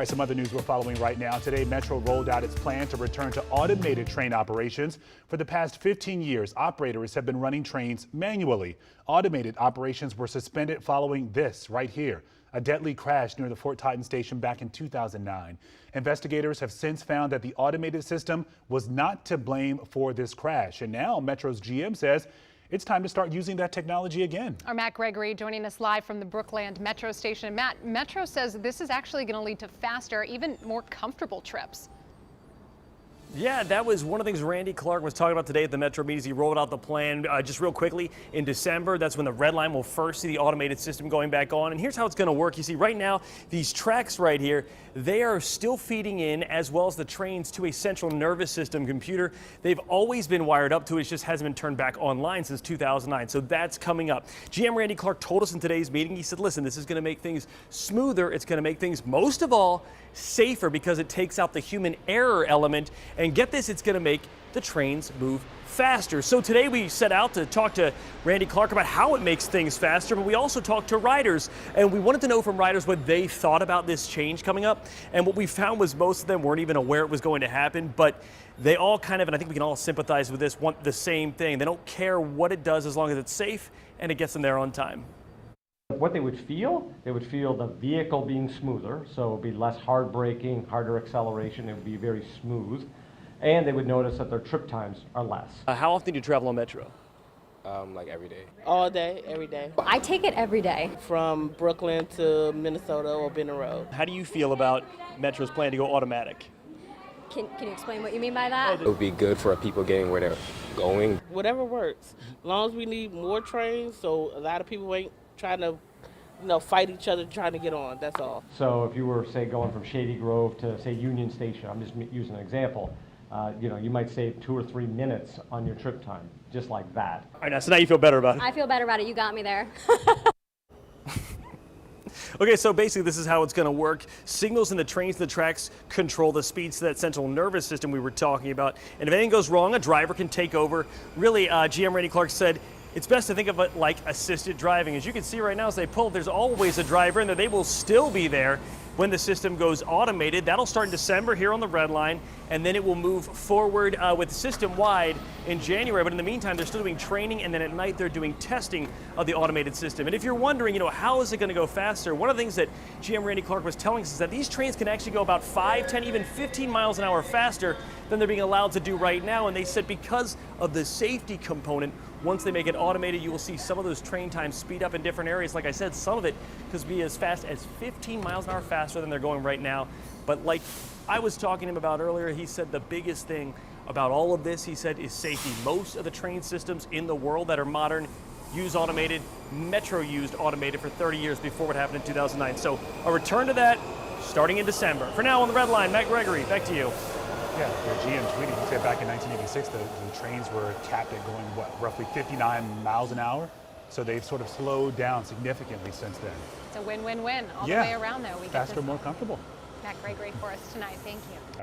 All right, some other news we're following right now. Today, Metro rolled out its plan to return to automated train operations. For the past 15 years, operators have been running trains manually. Automated operations were suspended following this right here, a deadly crash near the Fort Totten station back in 2009. Investigators have since found that the automated system was not to blame for this crash. And now Metro's GM says it's time to start using that technology again. Our Matt Gregory joining us live from the Brookland Metro station. Matt, Metro says this is actually going to lead to faster, even more comfortable trips. Yeah, that was one of the things Randy Clark was talking about today at the Metro meetings. He rolled out the plan just real quickly in December. That's when the red line will first see the automated system going back on. And here's how it's going to work. You see right now, these tracks right here, they are still feeding in, as well as the trains, to a central nervous system computer. They've always been wired up to it. It just hasn't been turned back online since 2009. So that's coming up. GM Randy Clark told us in today's meeting, he said, listen, this is going to make things smoother. It's going to make things, most of all, safer because it takes out the human error element. And get this, it's going to make the trains move faster. So today we set out to talk to Randy Clark about how it makes things faster, but we also talked to riders, and we wanted to know from riders what they thought about this change coming up. And what we found was most of them weren't even aware it was going to happen, but they all kind of, and I think we can all sympathize with this, want the same thing. They don't care what it does as long as it's safe and it gets them there on time. What they would feel the vehicle being smoother, so it would be less hard braking, harder acceleration, it would be very smooth. And they would notice that their trip times are less. How often do you travel on Metro? Like every day. All day, every day. I take it every day. From Brooklyn to Minnesota or Benton Road. How do you feel about Metro's plan to go automatic? Can you explain what you mean by that? It would be good for people getting where they're going. Whatever works. As long as we need more trains, so a lot of people ain't trying to fight each other trying to get on, that's all. So if you were, say, going from Shady Grove to, say, Union Station, I'm just using an example, you might save 2 or 3 minutes on your trip time, just like that. All right, so now you feel better about it. I feel better about it. You got me there. Okay, so basically this is how it's going to work. Signals in the trains and the tracks control the speeds to that central nervous system we were talking about. And if anything goes wrong, a driver can take over. Really, GM Randy Clark said, it's best to think of it like assisted driving. As you can see right now, as they pull, there's always a driver in there. They will still be there when the system goes automated. That'll start in December here on the red line, and then it will move forward with system-wide in January. But in the meantime, they're still doing training, and then at night they're doing testing of the automated system. And if you're wondering, how is it going to go faster? One of the things that GM Randy Clark was telling us is that these trains can actually go about 5, 10, even 15 miles an hour faster than they're being allowed to do right now. And they said because of the safety component, once they make it automated, you will see some of those train times speed up in different areas. Like I said, some of it could be as fast as 15 miles an hour faster than they're going right now. But like I was talking to him about earlier, he said the biggest thing about all of this, he said, is safety. Most of the train systems in the world that are modern use automated. Metro used automated for 30 years before what happened in 2009. So a return to that starting in December. For now on the red line, Matt Gregory, back to you. Yeah, your GM tweeted, he said back in 1986, the trains were capped at going, roughly 59 miles an hour? So they've sort of slowed down significantly since then. It's a win-win-win all the way around, though. Faster, more comfortable. Matt Gregory for us tonight. Thank you.